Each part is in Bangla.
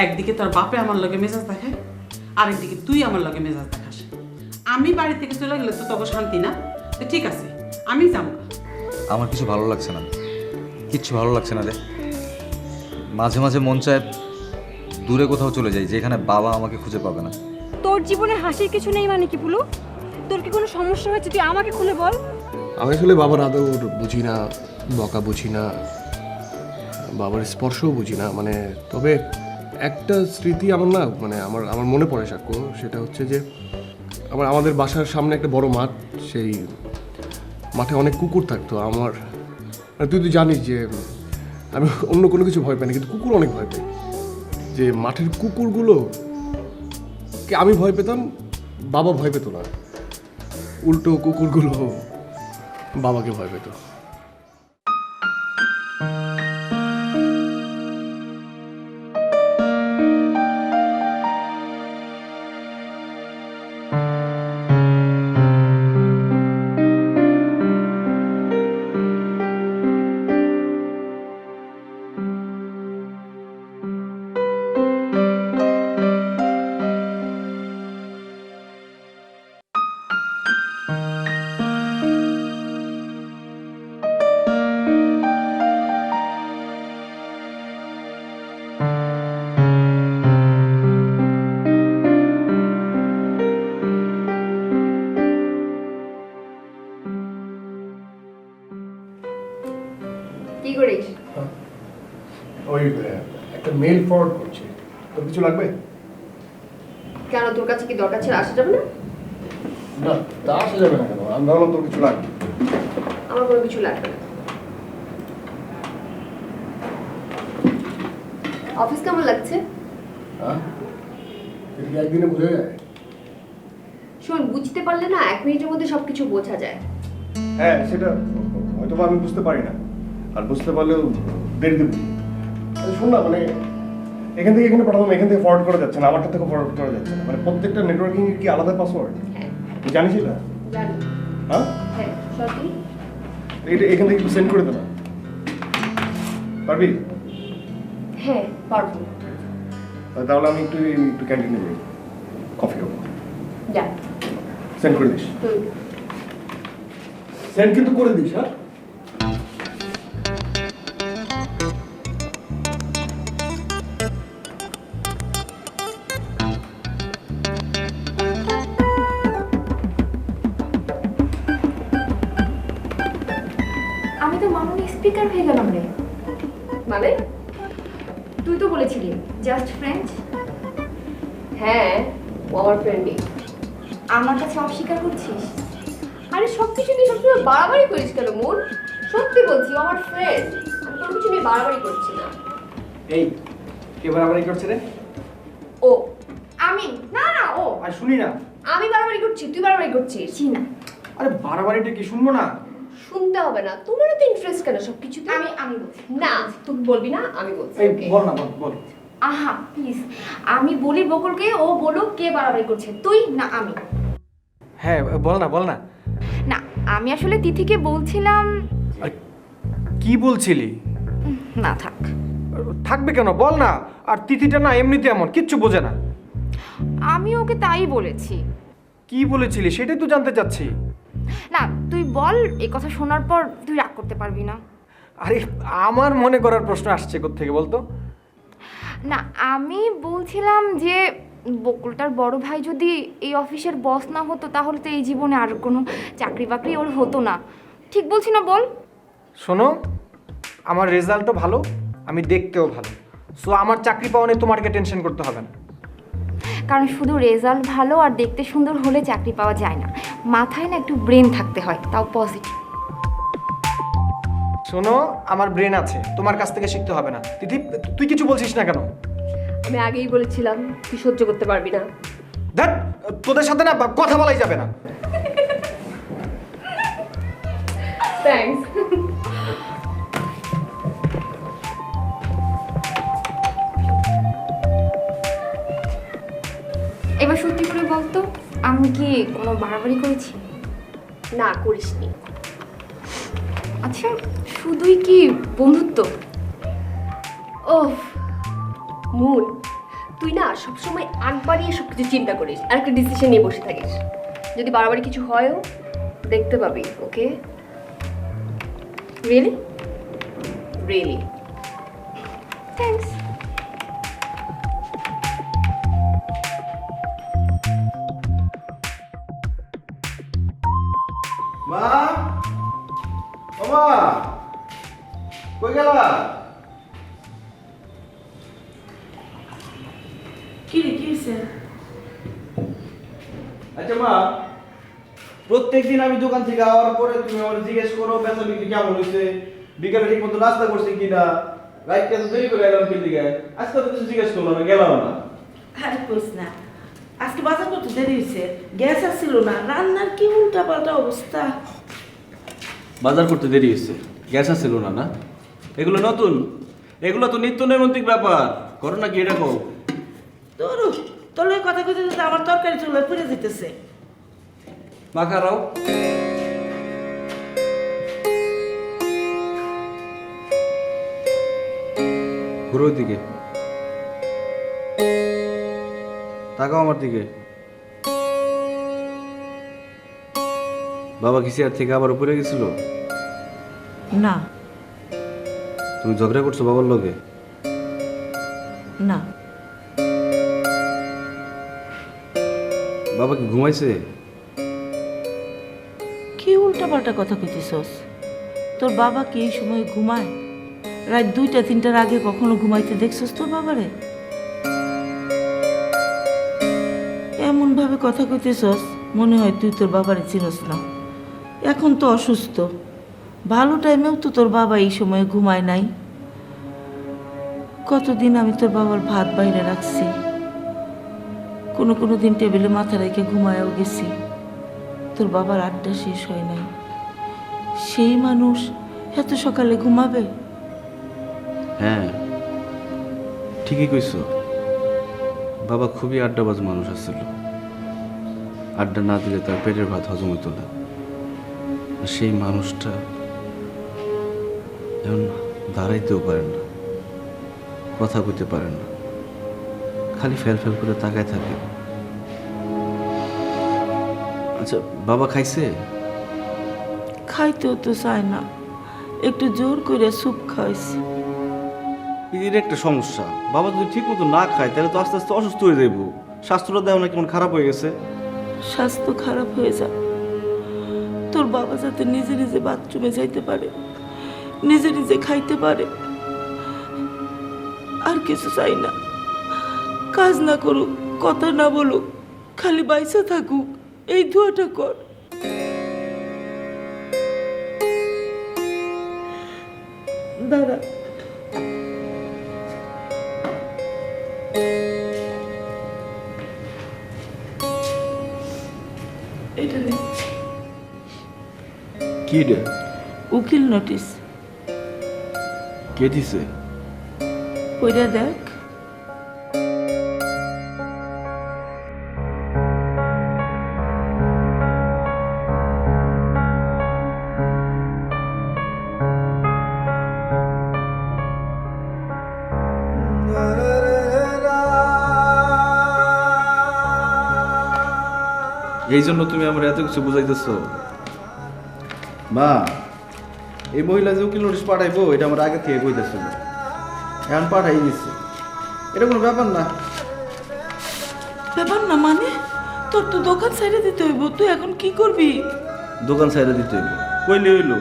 একদিকে তোর বাপে আমার লগে মেজাজ দেখায়, আরেকদিকে তুই আমার লগে মেজাজ দেখাস। আমি বাড়ি থেকে চলে গেলে তো তোকে শান্তি না। তো ঠিক আছে, আমি যাবো। আমার কিছু ভালো লাগছে না, কিচ্ছু ভালো লাগছে না রে। মাঝে মাঝে মন চায় দূরে কোথাও চলে যাই, যেখানে বাবা আমাকে খুঁজে পাবে না। তোর জীবনে হাসির কিছু নেই মানে কি পুলু? তোর কি কোনো সমস্যা হয়েছে? তুই আমাকে খুলে বল। আমি আসলে বাবার আদর বুঝি না, বকা বুঝি না, বাবার স্পর্শও বুঝি না। মানে তবে একটা স্মৃতি আমার না, মানে আমার আমার মনে পড়ে সাক্ষ্য। সেটা হচ্ছে যে আমাদের বাসার সামনে একটা বড় মাঠ, সেই মাঠে অনেক কুকুর থাকতো। আমার তুই তো জানিস যে আমি অন্য কোনো কিছু ভয় পাই না, কিন্তু কুকুর অনেক ভয় পাই। যে মাঠের কুকুরগুলো কে আমি ভয় পেতাম, বাবা ভয় পেত না। উল্টো কুকুরগুলো বাবাকে ভয় পেত। কি করিস? ওই একটা মেল ফরওয়ার্ড করছি, তোর কিছু লাগবে? কেন, তোর কাছে কি দরকার ছিল আসা যাবে না? না, তা আসা যাবে না কেন? আমি ভাবলাম তোর কিছু লাগবে। আমার কোনো কিছু লাগবে না। অফিস কেমন লাগছে? হ্যাঁ, এটা কি একদিনে বোঝা যায়? শোন, বুঝতে পারলে না 1 মিনিটের মধ্যে সবকিছু বোঝা যায়। হ্যাঁ, সেটা হয়তো বা আমি বুঝতে পারি না, আর বুঝতে পারলেও দেরিতে বুঝি। শোন না, মানে এখান থেকে এখানে পাঠালাম, এখান থেকে ফরওয়ার্ড করা যাচ্ছে না, আমারটা থেকে ফরওয়ার্ড করা যাচ্ছে না। মানে প্রত্যেকটা নেটওয়ার্কিং এর কি আলাদা পাসওয়ার্ড? হ্যাঁ তুই জানিস এটা? জানি। হ্যাঁ, হ্যাঁ সত্যি। এটা এখান থেকে একটু সেন্ড করে দে না, পারবি? হ্যাঁ পারবো। তাহলে আমি একটু একটু ক্যান্টিনে যাই, কফি খাবো। যা সেন্ড করে দিস, তুই। সেন্ড কিন্তু করে দিস। হ্যাঁ, আমি তো মামুনি স্পিকার হয়ে গেলাম রে। মানে? তুই তো বলেছিলি জাস্ট ফ্রেন্ডস। হ্যাঁ, ও আমার ফ্রেন্ডই। আমার কাছে অস্বীকার করছিস? আরে সব কিছু নিয়ে সবসময় বাড়াবাড়ি করিস কেন মন? সত্যি বলছি, ও আমার ফ্রেন্ড। আমি কোনো কিছু নিয়ে বাড়াবাড়ি করছি না। এই কে বাড়াবাড়ি করছে রে? ও আমি না না ও আর শুনি না। আমি বাড়াবাড়ি করছি, তুই বাড়াবাড়ি করছিস? জি না, আরে বাড়াবাড়িটা কি শুনবো না? শুনতে হবে না, তোমার এত ইন্টারেস্ট কেন সব কিছুতে? আমি বলছি না, তুই বলবি না, আমি বলছি। এই Okay? বল না, বল বল। আহা প্লিজ, আমি বলি বকুলকে, ও বলুক কে বাড়াবাড়ি করছে, তুই না আমি? হ্যাঁ বল না, বল না। না, আমি আসলে তিথিকে বলছিলাম। আর কি বলছিলি? না থাক, থাকবে কেন, বল না। আর তিথিটা না এমনিতে এমন, কিচ্ছু বোঝে না। আমি ওকে তাই বলেছি। কি বলেছিলি সেটাই তো জানতে চাচ্ছি। না তুই বল, এই কথা শোনার পর তুই রাগ করতে পারবি না। আরে আমার মনে করার প্রশ্ন আসছে কোত্থেকে বলতো? না আমি বলছিলাম যে বকুলটার বড় ভাই যদি এই অফিসের বস না হতো, তাহলে তো এই জীবনে আর কোনো চাকরি বাকরি ওর হতো না। ঠিক বলছি না বল? শোনো, আমার রেজাল্টও ভালো, আমি দেখতেও ভালো, সো আমার চাকরি পাওয়া নিয়ে তোমাকে টেনশন করতে হবে না। কারণ শুধু রেজাল্ট ভালো আর দেখতে সুন্দর হলে চাকরি পাওয়া যায় না, মাথায় না একটু ব্রেন থাকতে হয়, তাও পজিটিভ। শোনো, আমার ব্রেন আছে, তোমার কাছ থেকে শিখতে হবে না। তিথি তুই কিছু বলছিস না কেন? আমি আগেই বলেছিলাম তুই সহ্য করতে পারবি না। দেখ, তোদের সাথে না কথা বলাই যাবে না। থ্যাঙ্কস। এবার সত্যি করে বলতো, আমি কি কোনো বাড়াবাড়ি করেছি? না করিসনি। আচ্ছা, শুধুই কি বন্ধুত্ব? ওহ মুন, তুই না সবসময় আগ বাড়িয়ে সব কিছু চিন্তা করিস আর একটা ডিসিশন নিয়ে বসে থাকিস। যদি বাড়াবাড়ি কিছু হয়ও দেখতে পাবি। ওকে, রিয়েলি রিয়েলি থ্যাঙ্কস। মা, ও মা, কই গেলা? কি রে, কি হয়েছে? আচ্ছা মা, প্রত্যেকদিন আমি দোকান থেকে আওয়ার পরে তুমি আমার জিজ্ঞেস করো বেচা বিক্রি কেমন হয়েছে, বিকালে ঠিক মতো নাস্তা করছে কিনা, রাইটটা তো দেরি করে এলাম কি দিকে, আজকে তো কিছু জিজ্ঞেস করলাম না, গেলাম না। আরে কইস না, আজকে বাজার করতে দেরি হয়েছে, গ্যাস আসছিল না, রান্নার কি উল্টা পাল্টা অবস্থা। বাজার করতে দেরি হয়েছে, গ্যাস আসছিল না? না, এগুলো নতুন, এগুলো তো নিত্য নৈমিত্তিক ব্যাপার, করো না কি এটা কও। তোর তোর এই কথা কইতে কইতে আমার তরকারি চুলায় পুড়ে যেতেছে। মা খারাও। ঘুরো দিকে, তাকাও আমার দিকে। বাবা কি চেয়ার থেকে আবার উপরে গেছিল? না তুমি ঝগড়া করছো বাবার লগে? না, বাবা কি ঘুমাইছে? কি উল্টা পাল্টা কথা কইতেছস? তোর বাবা কি এই সময় ঘুমায়? রাত 2টা-3টার আগে কখনো ঘুমাইতে দেখছস তোর বাবারে? এমন ভাবে কথা কইতেছস মনে হয় তুই তোর বাবারে চিনস না। এখন তো অসুস্থ, ভালো টাইমেও তো তোর বাবা এই সময়ে ঘুমায় নাই। কতদিন আমি তোর বাবার ভাত বাইরে রাখছি, কোনো কোনো দিন টেবিলে মাথা রেখে ঘুমায়ও গেছি। তোর বাবার আড্ডা শেষ হয় নাই। সেই মানুষ এত সকালে ঘুমাবে? হ্যাঁ ঠিকই কইছো, বাবা খুবই আড্ডাবাজ মানুষ আসছিল। আড্ডা না দিলে তার পেটের ভাত হজম হতো না। আর সেই মানুষটা এখন দাঁড়াইতেও পারেন না, কথা কইতে পারেন না, খালি ফেল ফেল করে তাকায় থাকে। আচ্ছা বাবা খাইছে? খাইতেও তো চায় না, একটু জোর করে স্যুপ খাওয়াইছি। এর একটা সমস্যা, বাবা যদি ঠিক মতো না খায় তাহলে তো আস্তে আস্তে অসুস্থ হয়ে যাইব। স্বাস্থ্যটা দেও না কেমন খারাপ হয়ে গেছে। স্বাস্থ্য খারাপ হয়ে যায়, তোর বাবা যাতে নিজে নিজে বাথরুমে যাইতে পারে, নিজে নিজে খাইতে পারে, আর কিছু চাই না। কাজ না করুক, কথা না বলুক, খালি বাইসা থাকুক, এই দোয়াটা কর। দাঁড়া, এটা নে, কি রে? উকিল নোটিশ। কে দিছে? ওইটা দেখ। এই জন্য তুমি আমার এত কিছু বুঝাইতেছো? মা, এই মহিলা যে উকিল নোটিশ পাঠাইবো এটা আমার আগে থেকে কইতেছিল, এখন পাঠাই দিচ্ছে। এটা কোনো ব্যাপার না। ব্যাপার না মানে? তোর তো দোকান ছেড়ে দিতে হইব, তুই এখন কি করবি? দোকান সাইডে দিতে হইলো, কইলে হইলো?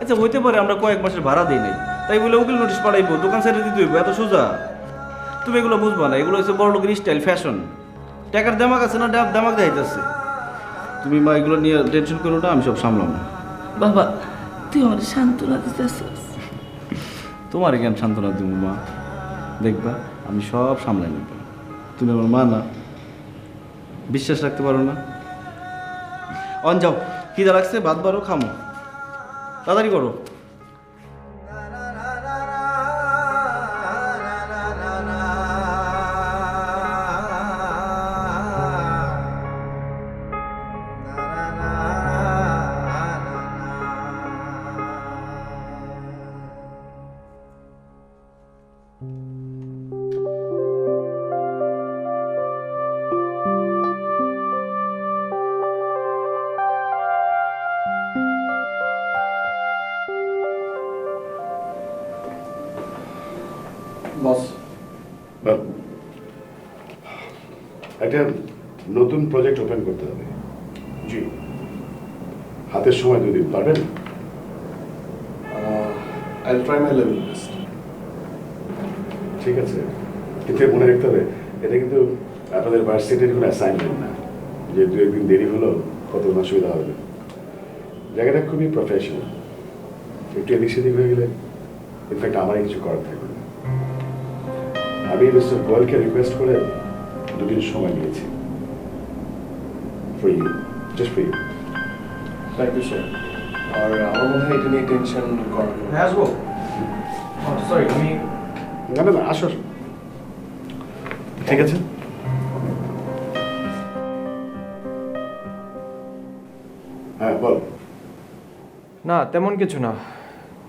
আচ্ছা হইতে পারে আমরা কয়েক মাসের ভাড়া দিই নাই, তাই বলে উকিল নোটিশ পাঠাইবো, দোকান সাইডে দিতে হইব, এত সোজা? তুমি এগুলো বুঝবা না, এগুলো হচ্ছে বড় লোকের স্টাইল, ফ্যাশন। টাকার দামাক আছে না, দামাক দেখাইতেছে। তুমি মা এগুলো নিয়ে টেনশন করো না, আমি সব সামলাম না। বাবা, তুই আমার সান্ত্বনা দিতেছিস। তোমার জ্ঞান সান্ত্বনা দিব মা, দেখবা আমি সব সামলাই নেব। তুমি আমার মা না, বিশ্বাস রাখতে পারো না? অন যাও, খিদা লাগছে, ভাত বারো, খামো, তাড়াতাড়ি করো। বস একটা নতুন প্রজেক্ট ওপেন করতে হবে। জি হাতের সময় 2 দিন পারবেন? I will try my level best. ঠিক আছে, কিন্তু মনে রাখতে হবে এটা কিন্তু আপনাদের ভার্সিটির কোনো অ্যাসাইনমেন্ট না যে 2-1 দিন দেরি হলো কত অসুবিধা হবে। জায়গাটা খুবই প্রফেশনাল, একটু এদিক সেদিক হয়ে গেলে ইনফ্যাক্ট আমারই কিছু করার থাকবে না। আমি মিস্টার গোয়েলকে রিকোয়েস্ট করে 2 দিন সময় নিয়েছি for you, just for you. Thank you sir. আর আমার মনে হয় এটা নিয়ে টেনশন করার কোনো- হ্যাঁ আসবো। সরি আমি না না না, আসো আসো। ঠিক আছে, হ্যাঁ বল। না তেমন কিছু না।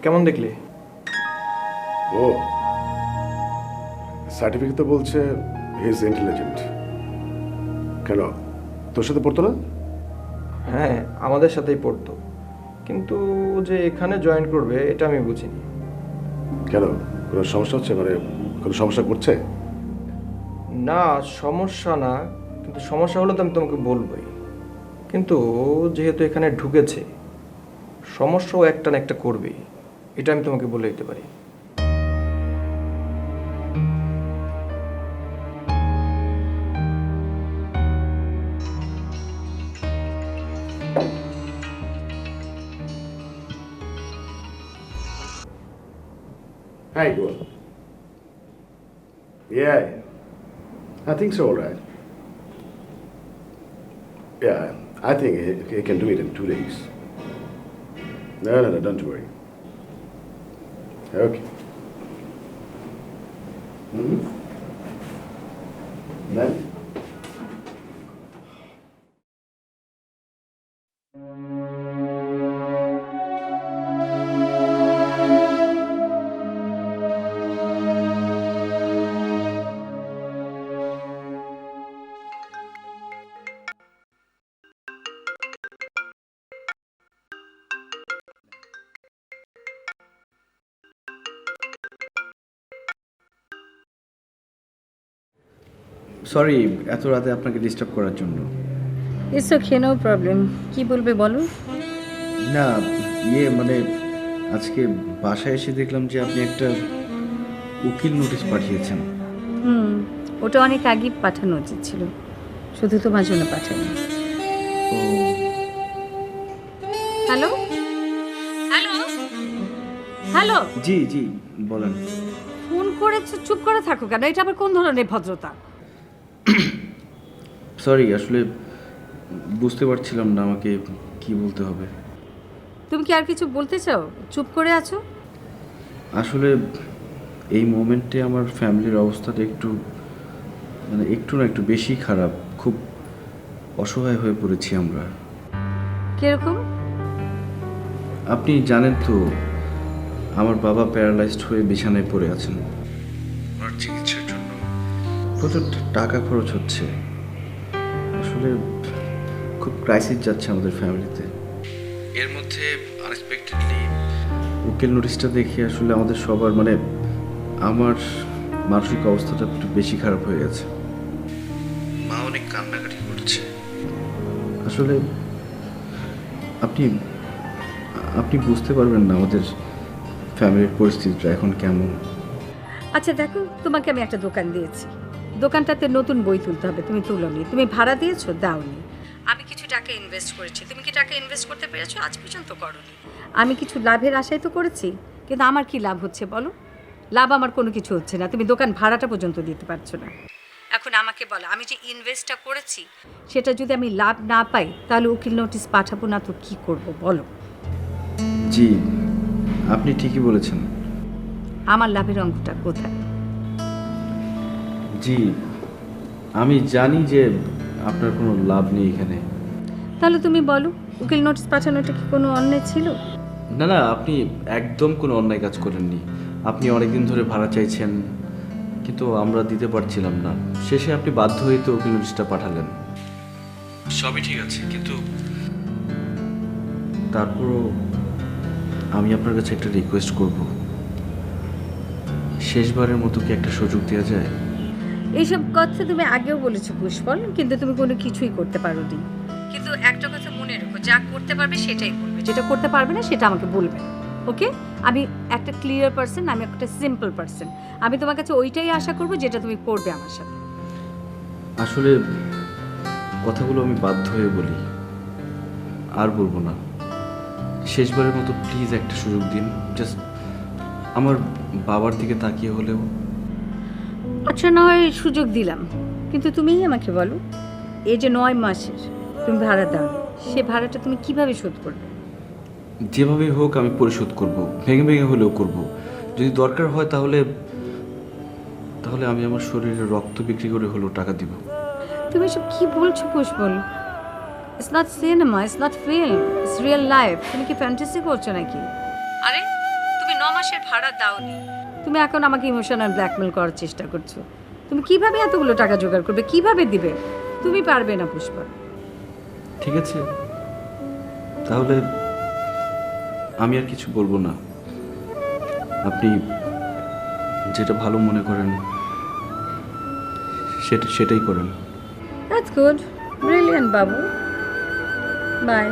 কেমন দেখলি? ও সার্টিফিকেট তো বলছে হি ইজ ইন্টেলিজেন্ট। কেন, তোর সাথে পড়তো না? হ্যাঁ আমাদের সাথেই পড়তো, কিন্তু যে এখানে জয়েন করবে এটা আমি বুঝিনি। কেন, কোনো সমস্যা হচ্ছে? মানে কোনো সমস্যা করছে? না সমস্যা না, কিন্তু সমস্যা হলে তো আমি তোমাকে বলবোই। কিন্তু যেহেতু এখানে ঢুকেছে, সমস্যাও একটা না একটা করবেই, এটা আমি তোমাকে বলে দিতে পারি। Hi, go on. Yeah, I think so, all right. Yeah, I think he can do it in 2 days. No, don't worry. Okay. Then? Sorry এত রাতে আপনাকে ডিস্টার্ব করার জন্য। It's okay, no problem. কি বলবে বলো। না মানে আজকে বাসায় এসে দেখলাম যে আপনি একটা উকিল নোটিশ পাঠিয়েছেন। ওটা অনেক আগে পাঠানো উচিত ছিল, শুধু তোমার জন্য পাঠানো। ও হ্যালো হ্যালো হ্যালো, জি জি বলেন। ফোন করেছো, চুপ করে থাকো কেন? এটা আবার কোন ধরনের ভদ্রতা? সরি আসলে বুঝতে পারছিলাম না আমাকে কি বলতে হবে। তুমি কি আর কিছু বলতে চাও? চুপ করে আছো। আসলে এই মোমেন্টে আমার ফ্যামিলির অবস্থাটা একটু মানে একটু না একটু বেশি খারাপ। খুব অসহায় হয়ে পড়েছি আমরা। কিরকম? আপনি জানেন তো আমার বাবা প্যারালাইজড হয়ে বিছানায় পড়ে আছেন। ওনার চিকিৎসার জন্য প্রচুর টাকা খরচ হচ্ছে। আসলে খুব ক্রাইসিস যাচ্ছে আমাদের ফ্যামিলিতে। এর মধ্যে আনএক্সপেক্টেডলি উকিল নোটিশটা দেখে আসলে আমাদের সবার মানে আমার মানসিক অবস্থাটা একটু বেশি খারাপ হয়ে গেছে। মা অনেক কান্নাকাটি করছে। আসলে আপনি আপনি বুঝতে পারবেন না আমাদের ফ্যামিলির পরিস্থিতিটা এখন কেমন। আচ্ছা দেখো, তোমাকে আমি একটা দোকান দিয়েছি, দোকানটাতে নতুন বই তুলতে হবে, তুমি তুলোনি। তুমি ভাড়া দিয়েছো, দাওনি। আমি কিছু টাকা ইনভেস্ট করেছি, তুমি কি টাকা ইনভেস্ট করতে পেরেছো? আজ পর্যন্ত করোনি। আমি কিছু লাভের আশাই তো করেছি, কিন্তু আমার কি লাভ হচ্ছে বলো? লাভ আমার কোনো কিছু হচ্ছে না। তুমি দোকান ভাড়াটা পর্যন্ত দিতে পারছো না। এখন আমাকে বলো, আমি যে ইনভেস্টটা করেছি সেটা যদি আমি লাভ না পাই, তাহলে উকিল নোটিশ পাঠাবো না তো কি করব বলো? জি আপনি ঠিকই বলেছেন। আমার লাভের অঙ্কটা কোথায়? জি আমি জানি যে আপনার কোনো লাভ নেই এখানে। তাহলে তুমি বলো, উকিল নোটিশ পাঠানোটা কি কোনো অন্যায় ছিল? না না, আপনি একদম কোনো অন্যায় কাজ করেননি। আপনি অনেকদিন ধরে ভাড়া চাইছেন, কিন্তু আমরা দিতে পারছিলাম না। শেষে আপনি বাধ্য হয়ে তো উকিল নোটিশটা পাঠালেন। সবই ঠিক আছে, কিন্তু তারপরও আমি আপনার কাছে একটা রিকোয়েস্ট করব। শেষবারের মতো কি একটা সুযোগ দেওয়া যায়? এইসব কথা তুমি আগেও বলেছো পুষ্পল, কিন্তু তুমি কোনো কিছুই করতে পারোনি। কিন্তু একটা কথা মনে রেখো, যা করতে পারবে সেটাই বলবে, যেটা করতে পারবে না সেটা আমাকে বলবে। ওকে? আমি একটা ক্লিয়ার পার্সন, আমি একটা সিম্পল পার্সন। আমি তোমার কাছে ওইটাই আশা করবো যেটা তুমি করবে আমার সাথে। আসলে কথাগুলো আমি বাধ্য হয়ে বলি, আর বলবো না। শেষবারের মতো প্লিজ একটা সুযোগ দিন, জাস্ট আমার বাবার দিকে তাকিয়ে হলেও। আচ্ছা, না হয় সুযোগ দিলাম, কিন্তু তুমিই আমাকে বলো, এই যে 9 মাসের তুমি ভাড়া দাও, সে ভাড়াটা তুমি কিভাবে শোধ করবে? যেভাবে হোক আমি পরিশোধ করব, ভেঙে ভেঙে হলেও করব। যদি দরকার হয় তাহলে তাহলে আমি আমার শরীরে রক্ত বিক্রি করে হলেও টাকা দিব। তুমি সব কি বলছো Pushpal? It's not cinema, it's not film, it's real life. তুমি কি ফ্যান্টাসি করছো নাকি? আরে তুমি 9 মাসের ভাড়া দাওনি, তুমি এখন আমাকে ইমোশনাল ব্ল্যাকমেল করার চেষ্টা করছো। তুমি কিভাবে এতগুলো টাকা জোগাড় করবে, কিভাবে দিবে? তুমি পারবে না পুষ্পল। ঠিক আছে, তাহলে আমি আর কিছু বলবো না। আপনি যেটা ভালো মনে করেন সেটাই করেন। That's good, brilliant Babu. By.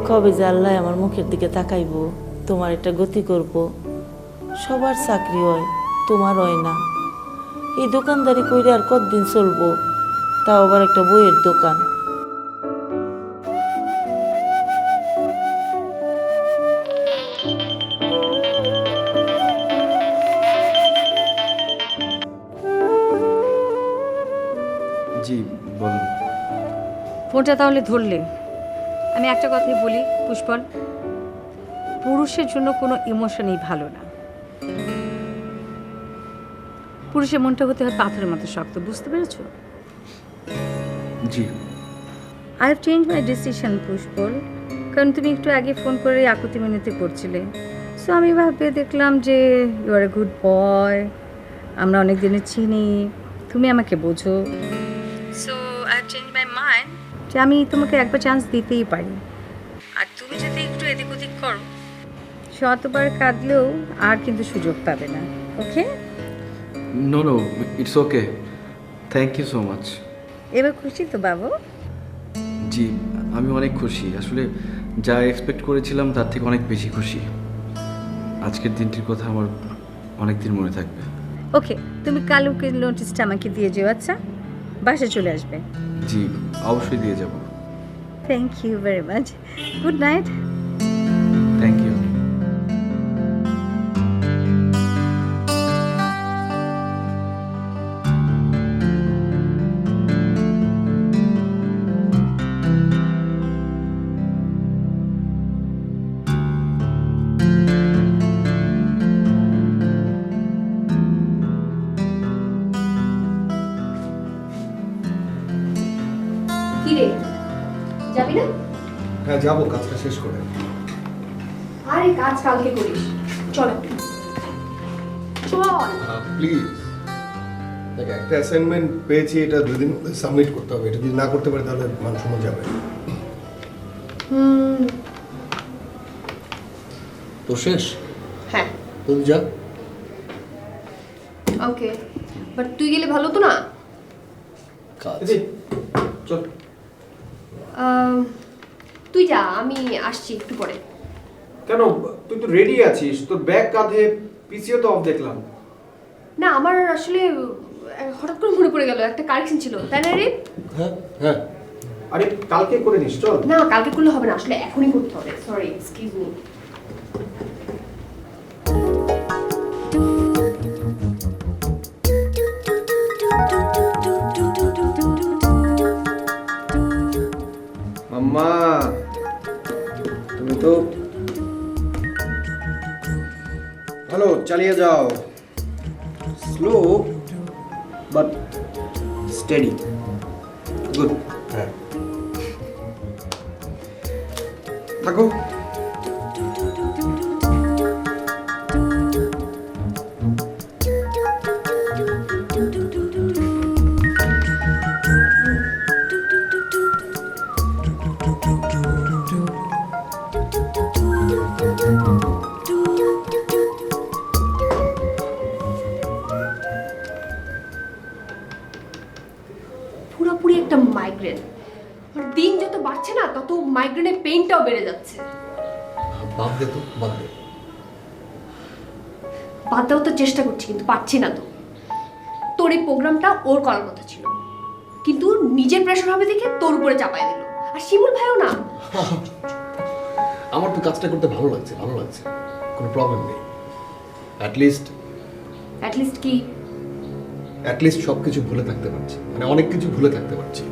কবে যে আল্লাহ আমার মুখের দিকে তাকাইবো, তোমার একটা গতি করব। সবার চাকরি হয়, তোমার হয় না। এই দোকানদারি কইরে আর কতদিন চলবো? তাও আবার একটা বইয়ের দোকান। জি বলেন। ফোনটা তাহলে ধরলে। আমি একটা কথাই বলি পুষ্পল, পুরুষের জন্য কোনো ইমোশনই ভালো না। পুরুষের মনটা হতে হয় পাথরের মতো শক্ত, বুঝতে পেরেছো? জি। I have change my decision Pushpal, কারণ তুমি একটু আগে ফোন করে আকুতি মিনতি করছিলে। সো আমি ভাবে দেখলাম যে you R a good boy, আমরা অনেক দিনের চিনি, তুমি আমাকে বোঝো। So I have change my mind যে আমি তোমাকে একবার চান্স দিতেই পারি। আর তুমি যদি একটু এদিক ওদিক করো, শতবার কাঁদলেও আর কিন্তু সুযোগ পাবে না। Okay? No no, it's okay, thank you so much. এবার খুশি তো বাবু? জি, আমি অনেক খুশি। আসলে যা এক্সপেক্ট করেছিলাম তার থেকে অনেক বেশি খুশি। আজকের দিনটির কথা আমার অনেক দিন মনে থাকবে। ওকে, তুমি কালকে নোটিসটা আমাকে দিয়ে যেও। আচ্ছা, বাসে চলে আসবে। জি, অবশ্যই দিয়ে যাব। Thank you very much. Good night. Thank you. কি রে, যাবি না? হ্যাঁ যাবো, কাজটা শেষ করে। আরে কাজ কালকে করিস, চল চল। প্লিজ, দেখ একটা অ্যাসাইনমেন্ট পেয়েছি, এটা 2 দিন সাবমিট করতে হবে। এটা যদি না করতে পারি তাহলে মান সম্মান যাবে। তো শেষ? হ্যাঁ তুই যা। ওকে, বাট তুই গেলে ভালো তো না? কাজ চল। তুই যা, আমি আসছি একটু পরে। কেন, তুই তো রেডি আছিস, তোর ব্যাগ কাঁধে, পিসিও তো অফ দেখলাম। না, আমার আসলে হঠাৎ করে মনে পড়ে গেল, একটা কারেকশন ছিল, তাই না রে? হ্যাঁ হ্যাঁ, আরে কালকে করে নিস, চল। না, কালকে করলে হবে না, আসলে এখনই করতে হবে। Sorry, excuse me. আম্মা তুমি তো ভালো, চালিয়ে যাও। Slow but steady. গুড। হ্যাঁ থাকো। পুরোপুরি একটা মাইগ্রেন। আর দিন যত বাড়ছে না তত মাইগ্রেনের পেইনটাও বেড়ে যাচ্ছে। বাদ দে তো, বাদ দে। বাদ দেওয়ার তো চেষ্টা করছি, কিন্তু পারছি না তো। তোর এই প্রোগ্রামটা ওর করার কথা ছিল, কিন্তু নিজের প্রেশার হবে দেখে তোর উপরে চাপাই দিল। আর শিমুল ভাইও না। আমার তো কাজটা করতে ভালো লাগছে, ভালো লাগছে, কোনো প্রবলেম নেই। অ্যাটলিস্ট কি? অ্যাটলিস্ট সব কিছু ভুলে থাকতে পারছি, মানে অনেক কিছু ভুলে থাকতে পারছি।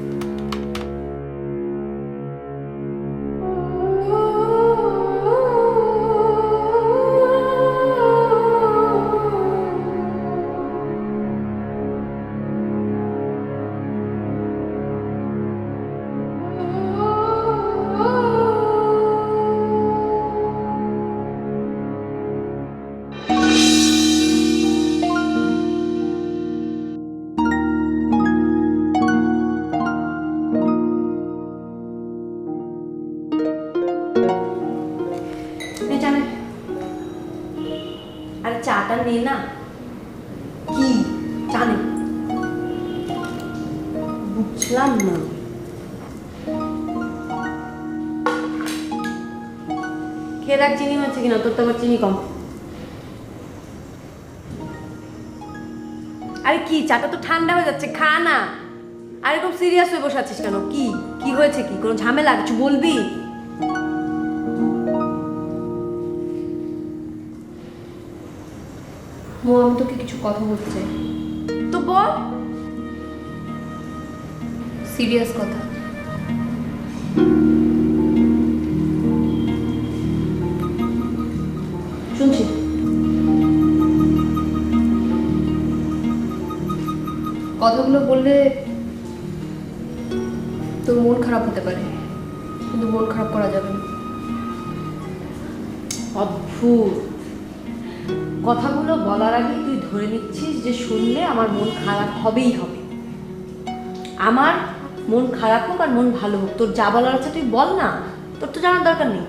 আরে চাটা নে না। কি চা নে? বুঝলাম না। খেয়ে দেখ চিনি হয়েছে কিনা, তোর তো আবার চিনি কম। আরে কি, চাটা তো ঠান্ডা হয়ে যাচ্ছে, খা না। আরে খুব সিরিয়াস হয়ে বসে আছিস কেন? কি কি হয়েছে? কি কোনো ঝামেলা? কিছু বলবি? মো, আমি তোকে কিছু কথা বলতে চাই। তো বল। সিরিয়াস কথা। শুনছি। কথাগুলো বললে তোর মন খারাপ হতে পারে, কিন্তু মন খারাপ করা যাবে না। অদ্ভুত কথাগুলো বলার আগে তুই ধরে নিচ্ছিস যে শুনলে আমার মন খারাপ হবেই হবে। আমার মন খারাপ হোক আর মন ভালো হোক, তোর যা বলার আছে তুই বল না, তোর তো জানার দরকার নেই।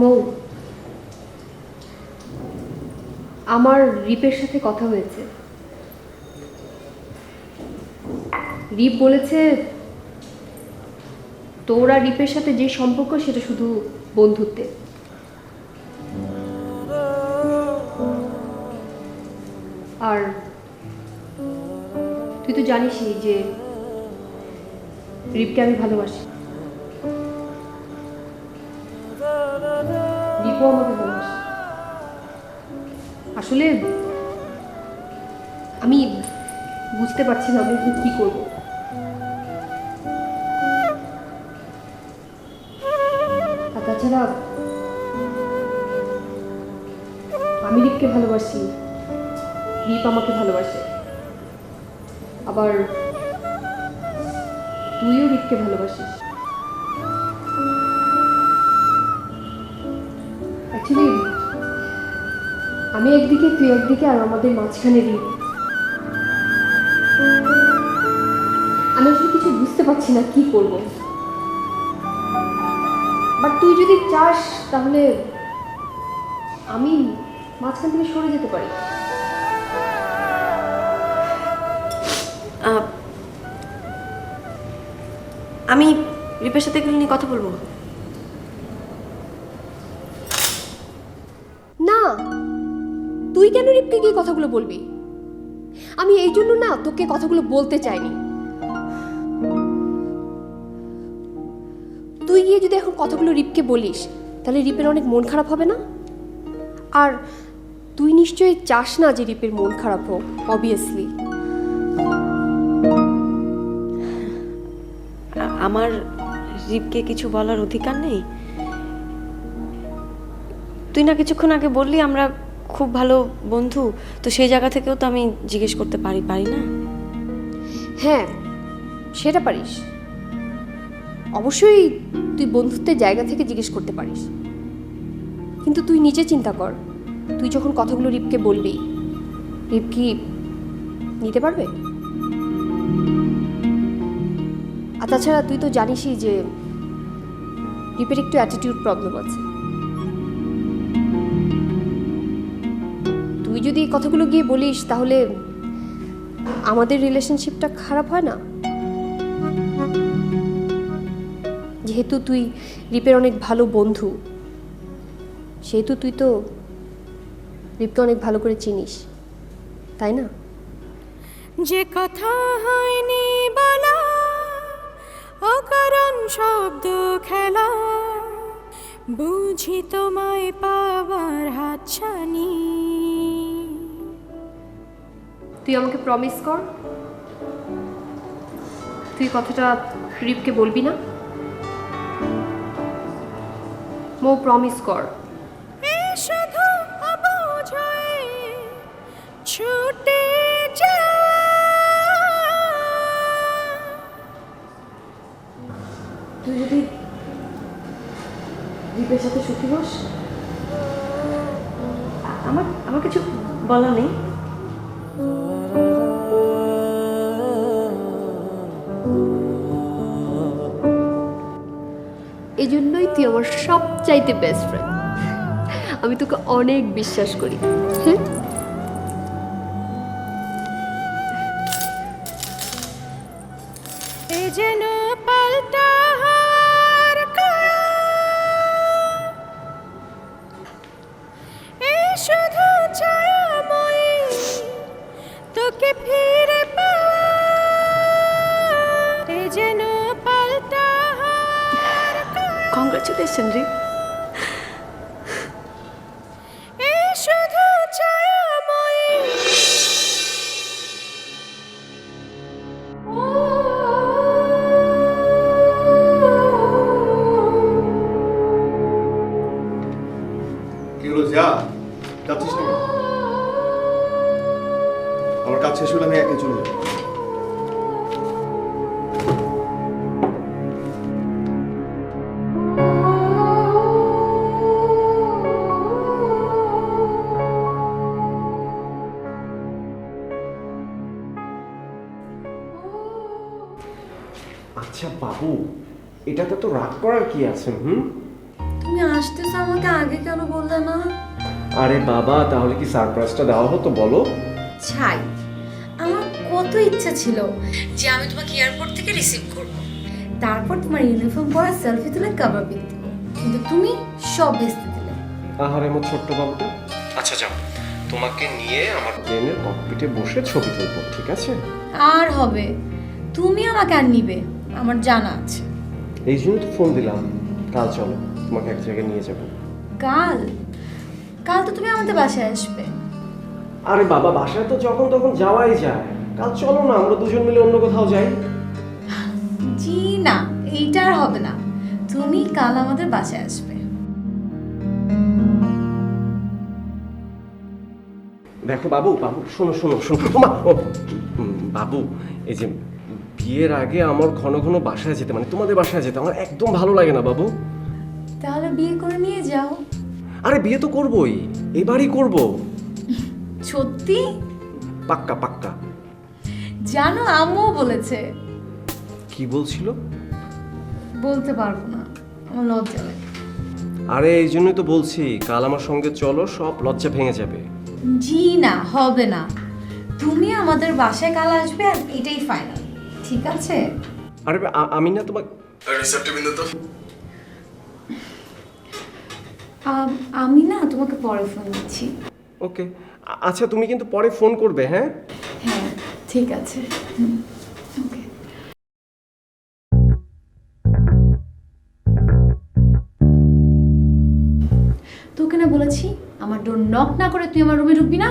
মৌ, আমার রিপের সাথে কথা হয়েছে। রিপ বলেছে তোর আর রিপের সাথে যে সম্পর্ক সেটা শুধু বন্ধুত্বে। আর তুই তো জানিসই যে রিপকে আমি ভালোবাসি, রিপও আমাকে ভালোবাসে। আসলে আমি বুঝতে পারছি না আমি এখন কি করব। আর তাছাড়া আমি রিপকে ভালোবাসি, রিপ আমাকে ভালোবাসে, আবার তুইও রিপকে ভালোবাসিস। অ্যাকচুয়ালি আমি একদিকে তুই একদিকে, আর আমাদের মাঝখানে রিপ। আমি আসলে কিছু বুঝতে পারছি না কি করব। বাট তুই যদি চাস তাহলে আমি মাঝখান থেকে সরে যেতে পারি। আমি রিপের সাথে এগুলো নিয়ে কথা বলবো। না, তুই কেন রিপকে গিয়ে কথাগুলো বলবি? আমি এই জন্য না তোকে কথাগুলো বলতে চাইনি। তুই গিয়ে যদি এখন কথাগুলো রিপকে বলিস তাহলে রিপের অনেক মন খারাপ হবে না? আর তুই নিশ্চয়ই চাস না যে রিপের মন খারাপ হোক, অবভিয়াসলি। আমার রিপকে কিছু বলার অধিকার নেই? তুই না কিছুক্ষণ আগে বললি আমরা খুব ভালো বন্ধু, তো সেই জায়গা থেকেও তো আমি জিজ্ঞেস করতে পারি না? হ্যাঁ, সেটা পারিস। অবশ্যই তুই বন্ধুত্বের জায়গা থেকে জিজ্ঞেস করতে পারিস, কিন্তু তুই নিজে চিন্তা কর, তুই যখন কথাগুলো রিপকে বলবি, রিপ কি নিতে পারবে? আর তাছাড়া তুই তো জানিসই যে রিপের একটু অ্যাটিটিউড প্রবলেম আছে। তুই যদি এই কথাগুলো গিয়ে বলিস তাহলে আমাদের রিলেশনশিপটা খারাপ হয় না? যেহেতু তুই রিপের অনেক ভালো বন্ধু, সেহেতু তুই তো রিপকে অনেক ভালো করে চিনিস, তাই না? যে কথা হয়নি বলা, অকারণ শব্দ খেলা, বুঝি তোমায় পাওয়ার হাতছানি। তুই আমাকে প্রমিস কর, তুই কথাটা রিপকে বলবি না? মো প্রমিস কর। শুধু অবুঝ হয়ে ছুটে যাওয়া। তুই যদি রিপের সাথে সুখী হোস, আমার কিছু বলা নেই। এই জন্যই তুই আমার সবচাইতে বেস্ট ফ্রেন্ড। আমি তোকে অনেক বিশ্বাস করি। হ্যাঁ, এ যেন পাল্টা হার করা, এ শুধু ছায়াময়ী তোকে ফিরে পাওয়া, এ যেন পাল্টা হার করা। কংগ্রাচুলেশন রে। এ শুধু ছায়াময়ী। কি হলো, যা যাচ্ছিস না? আমার কাজ শেষ হলে আমি একাই চলে যাবো। আচ্ছা বাবু, এটাতে তো রাগ করার কি আছে? তুমি আসতেছ, আমাকে আগে কেন বললে না? আরে বাবা, তাহলে কি সারপ্রাইজটা দেওয়া হতো বলো? ছাই, আমার কত ইচ্ছা ছিল যে আমি তোমাকে এয়ারপোর্ট থেকে রিসিভ করব, তারপর তোমার ইউনিফর্ম পরা সেলফি তুলে কভার পিক দিব, কিন্তু তুমি সব ভেস্তে দিলে। আহারে আমার ছোট্ট বাবুটা। আচ্ছা যাও, তোমাকে নিয়ে আমার প্লেনের ককপিটে বসে ছবি তুলবো, ঠিক আছে? আর হবে, তুমি আমাকে আর নিবে, আমার জানা আছে। এই জন্য তো ফোন দিলাম, কাল চলো তোমাকে এক জায়গায় নিয়ে যাবো। কাল? কাল তো তুমি আমাদের বাসায় আসবে। আরে বাবা, বাসায় তো যখন তখন যাওয়াই যায়, কাল চলো না আমরা দুজন মিলে অন্য কোথাও যাই। জি না, এইটা আর হবে না, তুমি কাল আমাদের বাসায় আসবে। দেখো বাবু, শোনো শোনো শোনো বাবু, এই যে বিয়ের আগে আমার ঘন ঘন বাসায় যেতে, মানে তোমাদের বাসায় যেতে আমার একদম ভালো লাগে না বাবু। তাহলে বিয়ে করে নিয়ে যাও। আরে বিয়ে তো করবোই, এবারই করব। সত্যি? পাক্কা পাক্কা। জানো, আম্মুও বলেছে। কি বলছিল? বলতে পারবো না, আমার লজ্জা লাগে। আরে এই জন্যই তো বলছি, কাল আমার সঙ্গে চলো, সব লজ্জা ভেঙে যাবে। জি না, হবে না, তুমি আমাদের বাসায় কাল আসবে আর এটাই ফাইনাল, ঠিক আছে? আরে আমি না তোমাকে রিসেপ্টিভ তো আমি না তোমাকে পরে ফোন দিচ্ছি। ওকে, আচ্ছা তুমি কিন্তু পরে ফোন করবে, হ্যাঁ? হ্যাঁ ঠিক আছে। ওকে। তোকে না বলেছি আমার ডোর নক না করে তুই আমার রুমে ঢুকবি না।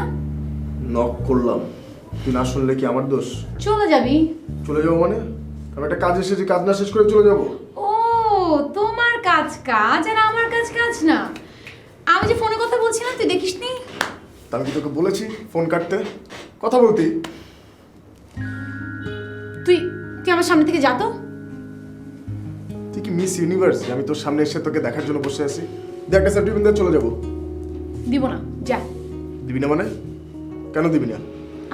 নক করলাম, তুই না শুনলে কি আমার দোষ? চলে যাবি। চলে যাবো মানে? আমি একটা কাজ এসেছি, কাজ না শেষ করে চলে যাবো? ও তোমার কাজ কাজ আর আমার কাজ কাজ না। আমি যে ফোনে কথা বলছি না, তুই দেখিসনি? আমি কি তোকে বলেছি ফোন কাটতে? কথা বলতি? তুই তুই আমার সামনে থেকে যা তো। তুই কি মিস ইউনিভার্স আমি তোর সামনে এসে তোকে দেখার জন্য বসে আছি? দেখ একটা সার্টিফিকেট দিয়ে চলে যাবো। দিব না, যা। দিবি না মানে? কেন দিবি না?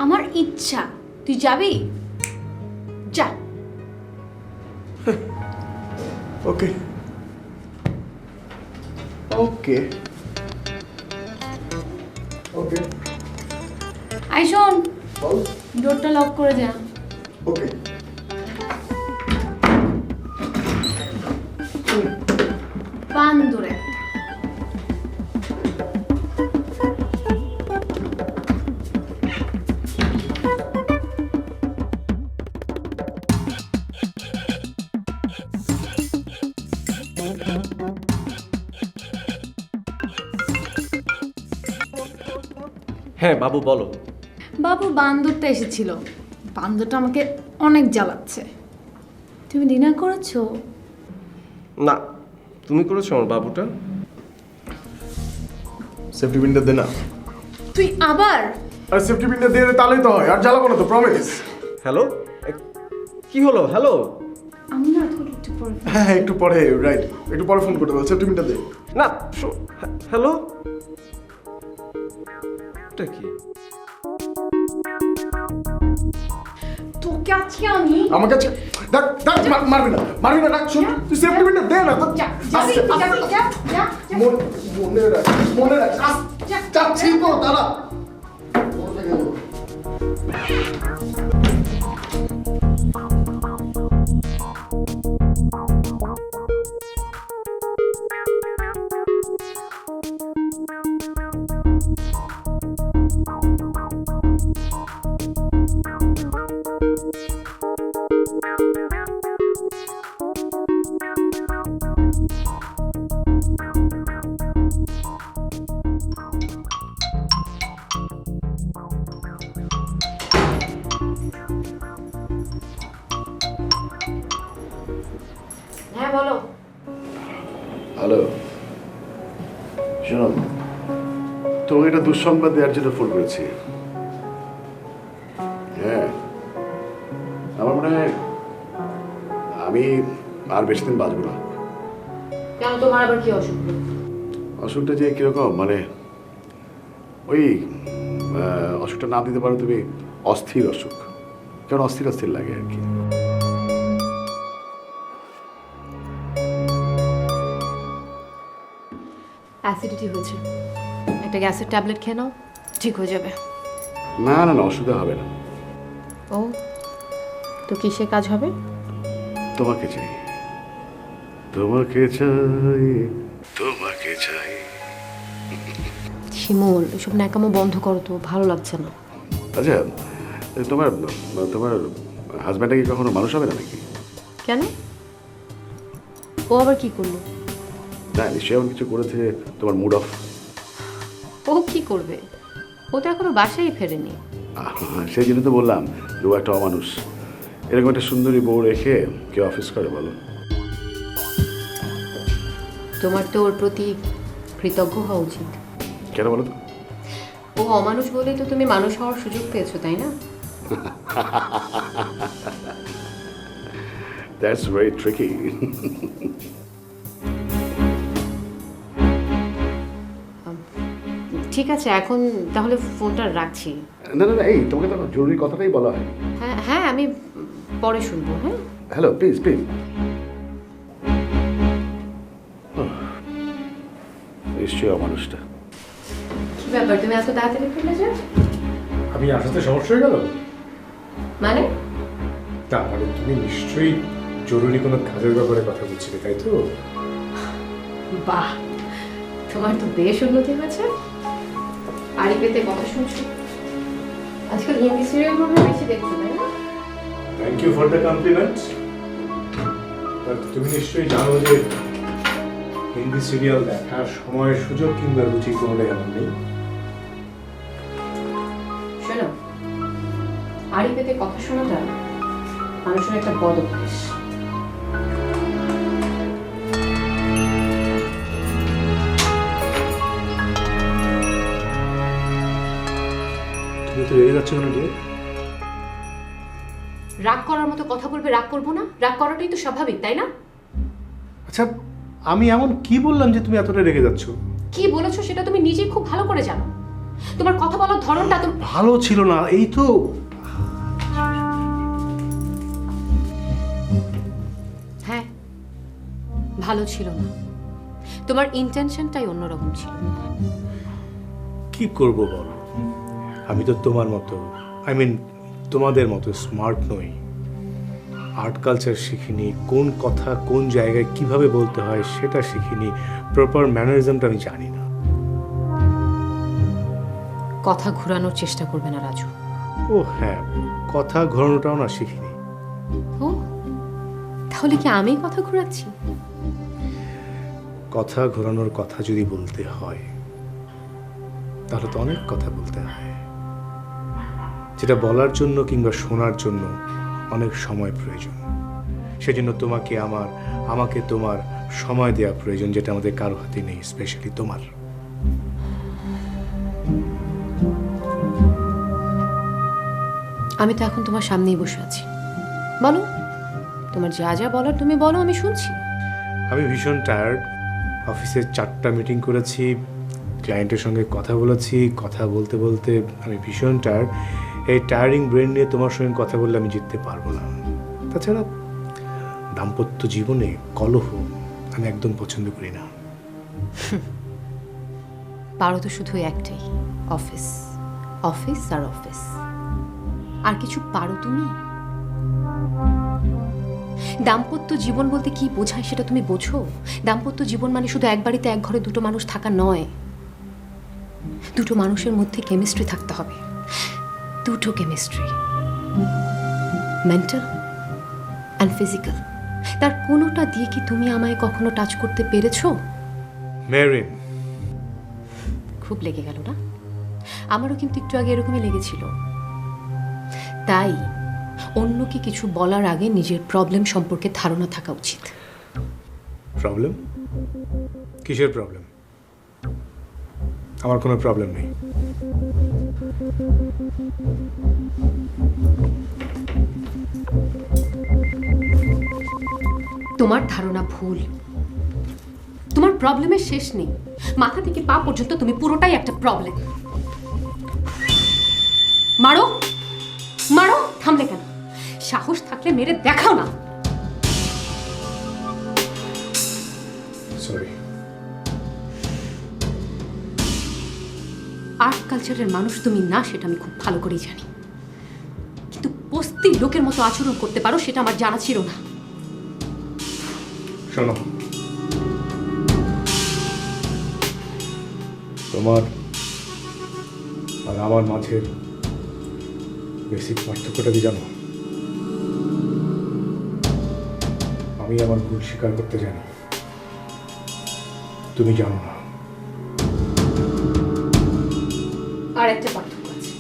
আমার ইচ্ছা, তুই যাবি, যা। ওকে ওকে ওকে আই শোন, বল। ডোরটা লক করে যা। ওকে। বান্দরে। হ্যাঁ বাবু বলো। বাবু বান্দরটা এসেছিল, বান্দরটা আমাকে অনেক জ্বালাচ্ছে। তুমি ডিনার করেছো? না, তুমি করেছো আমার বাবুটা? সেফটি পিনটা দে না। তুই আবার? আর সেফটি পিনটা দিয়ে দে, তাহলেই তো হয়। আর জ্বালাবো না তো, প্রমিস। হ্যালো, কি হলো? হ্যালো। আমি না তোকে একটু পরে। হ্যাঁ একটু পরে, রাইট, একটু পরে ফোন করতে বল। সেফটি পিনটা দে না। হ্যালো, এটা কি? তোকে আজকে আমি আমার কাছে দেখ দেখ, মারবি না, মারবি না, রাখ। শোন, তুই সেফটি পিনটা দে না তো। মনে রাখ, মনে রাখ। যাচ্ছি তো, দাঁড়া। হ্যাঁ বলো। হ্যালো, শোনো, তোমাকে একটা দুঃসংবাদ দেওয়ার জন্য ফোন করেছি। হ্যাঁ, আমার মনে হয় আমি আর বেশি দিন বাঁচবো না। কেন, তোমার আবার কি অসুখ? অসুখটা যে কিরকম, মানে ওই অসুখটা নাম দিতে পারো তুমি অস্থির অসুখ। কারণ অস্থির অস্থির লাগে আর কি। অ্যাসিডিটি হয়েছে, একটা গ্যাসের ট্যাবলেট খেয়ে নাও, ঠিক হয়ে যাবে। না না না, অসুবিধা হবে না। ও, তো কিসে কাজ হবে? তোমাকে চাই, তোমাকে চাই, তোমাকে চাই। শিমুল, এসব ন্যাকামো বন্ধ করো তো, ভালো লাগছে না। আচ্ছা, তোমার তোমার হাজব্যান্ডটা কি কখনো মানুষ হবে না নাকি? কেন, ও আবার কি করলো? না, নিশ্চয়ই এমন কিছু করেছে তোমার মুড অফ। ও কি করবে, ও তো এখনো বাসায় ফেরেনি। সেই জন্য তো বললাম যে ও একটা অমানুষ। এরকম একটা সুন্দরী বউ রেখে কেউ অফিস করে বলো? তোমার তো ওর প্রতি কৃতজ্ঞ হওয়া উচিত। কেন বলো তো? ও অমানুষ বলেই তো তুমি মানুষ হওয়ার সুযোগ পেয়েছো, তাই না? That's very tricky. ঠিক আছে, এখন তাহলে ফোনটা রাখছি। না না না, এই তোমাকে তো জরুরি কথাটাই বলা হয়। হ্যাঁ হ্যাঁ, আমি পরে শুনবো। হ্যাঁ, হ্যালো, প্লিজ প্লিজ। নিশ্চয়ই অমানুষটা। কি ব্যাপার, তুমি এত তাড়াতাড়ি ফেলে যাও? আমি আসাতে সমস্যা হয়ে গেল? মানে তারপরে তুমি নিশ্চয়ই জরুরি কোনো কাজের ব্যাপারে কথা বলছিলে, তাই তো? বাহ, তোমার তো বেশ উন্নতি হয়েছে। আড়ি পেতে কথা শুনছো। আজকাল হিন্দি সিরিয়াল মনে হয় বেশি দেখছো, তাই না? Thank you for the compliment. তুমি নিশ্চয়ই জানো যে হিন্দি সিরিয়াল দেখার সময়, সুযোগ কিংবা রুচি কোনোটাই আমার নেই। শোনো, আড়ি পেতে কথা শোনাটা মানুষের একটা বদ অভ্যাস। তুমি তো রেগে যাচ্ছ কেন ডিয়ার? রাগ করার মতো কথা বলবে, রাগ করবো না? রাগ করাটাই তো স্বাভাবিক, তাই না? আচ্ছা, আমি এমন কি বললাম যে তুমি এতটা রেগে যাচ্ছ? কি বলেছো সেটা তুমি নিজেই খুব ভালো করে জানো। তোমার কথা বলার ধরনটা তো ভালো ছিল না, এই তো। হ্যাঁ, ভালো ছিল না। তোমার ইন্টেনশনটাই অন্যরকম ছিল। কি করব বল, আমি তো তোমার মতো, তোমাদের মতো স্মার্ট নই। আর্ট কালচার শিখিনি, কোন কথা কোন জায়গায় কিভাবে বলতে হয় সেটা শিখিনি, প্রপার ম্যানারিজমটা আমি জানি না। কথা ঘোরানোর চেষ্টা করবে না রাজু। ও হ্যাঁ, কথা ঘোরানোটাও না শিখিনি। ও, তাহলে কি আমি কথা ঘোরাচ্ছি? কথা ঘোরানোর কথা যদি বলতে হয় তাহলে তো অনেক কথা বলতে হয়, যেটা বলার জন্য কিংবা শোনার জন্য অনেক সময় প্রয়োজন। সেজন্য তোমাকে আমাকে তোমার সময় দেওয়া প্রয়োজন, যেটা আমাদের কারো হাতে নেই, স্পেশালি তোমার। আমি তো এখন তোমার সামনেই বসে আছি, বলো তোমার যা যা বলার তুমি বলো, আমি শুনছি। আমি ভীষণ টায়ার্ড। অফিসে 4টা মিটিং করেছি, ক্লায়েন্টের সঙ্গে কথা বলেছি, কথা বলতে বলতে আমি ভীষণ টায়ার্ড। এই টায়ারিং ব্রেন নিয়ে তোমার সঙ্গে কথা বললে আমি জিততে পারবো না। তাছাড়া দাম্পত্য জীবনে কলহ আমি একদম পছন্দ করি না। পারো তো শুধু একটাই, অফিস, অফিস আর অফিস। আর কিছু পারো তুমি? দাম্পত্য জীবন বলতে কি বোঝায় সেটা তুমি বোঝো? দাম্পত্য জীবন মানে শুধু এক বাড়িতে এক ঘরে দুটো মানুষ থাকা নয়। দুটো মানুষের মধ্যে কেমিস্ট্রি থাকতে হবে, দুটো কেমিস্ট্রি, মেন্টাল অ্যান্ড ফিজিক্যাল। তার কোনোটা দিয়ে কি তুমি আমায় কখনো টাচ করতে পেরেছো? মেরিন, খুব লেগে গেল না? আমারও কিন্তু একটু আগে এরকমই লেগেছিল। তাই অন্যকে কিছু বলার আগে নিজের প্রবলেম সম্পর্কে ধারণা থাকা উচিত। প্রবলেম? কিসের প্রবলেম? আমার কোনো প্রবলেম নেই। তোমার ধারণা ভুল। তোমার প্রবলেমের শেষ নেই, মাথা থেকে পা পর্যন্ত তুমি পুরোটাই একটা প্রবলেম। মারো মারো, থামলে কেন? সাহস থাকলে মেরে দেখাও না। সরি। আর্ট কালচারের মানুষ তুমি না, সেটা আমি খুব ভালো করেই জানি, কিন্তু বস্তির লোকের মতো আচরণ করতে পারো সেটা আমার জানা ছিল না। শোনো, তোমার আর আমার মাঝের বেসিক পার্থক্যটা কি জানো? আমি আমার ভুল স্বীকার করতে জানি, তুমি জানো না। আর একটা পার্থক্য আছে,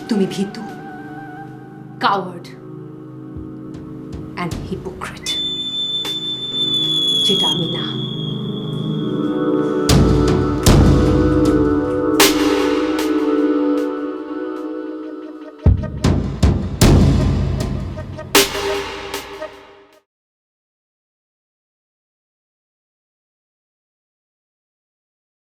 তুমি ভীতু, কাওয়ার্ড অ্যান্ড হিপোক্রেট, যেটা আমি না।